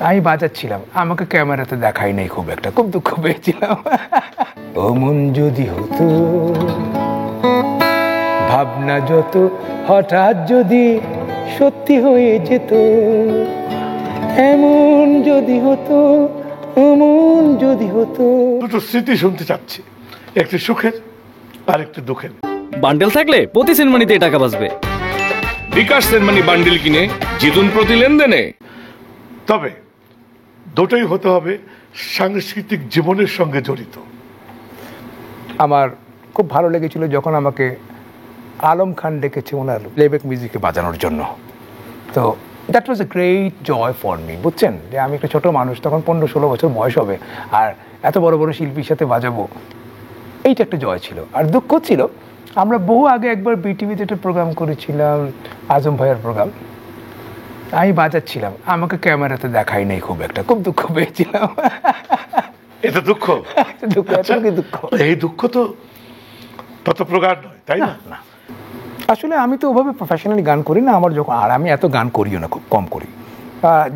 আমি বাজাচ্ছিলাম, আমাকে ক্যামেরাতে দেখাই নাই, খুব দুঃখ পেয়েছিলাম। ও মন যদি হতো, ভাবনা যত হঠাৎ যদি সত্যি হয়ে যেত, এমন যদি হতো, অমন যদি হতো। দুটো স্মৃতি শুনতে চাচ্ছি, একটি সুখের আর একটি দুঃখের। বান্ডেল থাকলে প্রতি সেনমানিতে টাকা বাঁচবে। বিকাশ সেনমানি বান্ডিল কিনে জিতুন প্রতি লেনদেনে। তবে দুটোই হতে হবে সাংস্কৃতিক জীবনের সঙ্গে জড়িত। আমার খুব ভালো লেগেছিল যখন আমাকে আলম খান ডেকেছে ওনার প্লেব্যাক মিউজিকে বাজানোর জন্য। তো that was a great joy for me, বুঝছেন, যে আমি একটা ছোটো মানুষ, তখন 15-16 বছর বয়স হবে, আর এত বড় বড় শিল্পীর সাথে বাজাবো, এইটা একটা জয় ছিল। আর দুঃখ ছিল, আমরা বহু আগে একবার বিটিভিতে একটা প্রোগ্রাম করেছিলাম, আজম ভাইয়ের প্রোগ্রাম, আমি বাজাচ্ছিলাম, আমাকে ক্যামেরাতে দেখাই নাই, খুব দুঃখ পেয়েছিলাম। এটা দুঃখ? দুঃখ, দুঃখ। এই দুঃখ তো তত প্রগাঢ় নয়, তাই না? আসলে আমি তো ওভাবে প্রফেশনালি গান করি না, আমার যখন, আর আমি এত গান করিও না, খুব কম করি।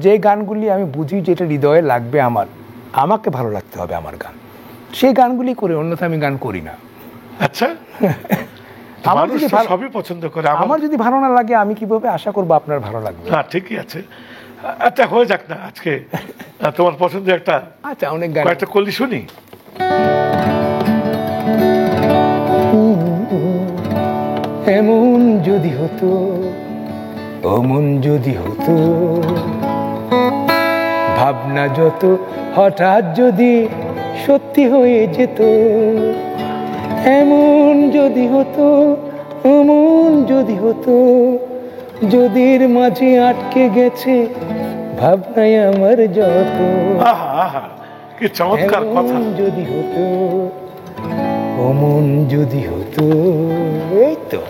যে গানগুলি আমি বুঝি যেটা হৃদয়ে লাগবে, আমাকে ভালো লাগতে হবে আমার গান, সেই গানগুলি করি, অন্যথা আমি গান করি না। আচ্ছা, মানুষ সবই পছন্দ করে। আমার যদি ভালো না লাগে, আমি কিভাবে আশা করবো আপনার ভালো লাগবে? হ্যাঁ, ঠিকই আছে। আচ্ছা, হয়ে যাক না আজকে তোমার পছন্দের একটা, আচ্ছা, অনেক গান, কয়েকটা কলি শুনি। এমন যদি হতো, অমন যদি হতো, ভাবনা যত হঠাৎ যদি সত্যি হয়ে যেত, এমন যদি হতো, অমন যদি হতো, যদির মাঝে আটকে গেছে ভাবনায় আমার যত। আহা আহা, কি চমৎকার কথা। যদি হতো, অমন যদি হতো, এই তো।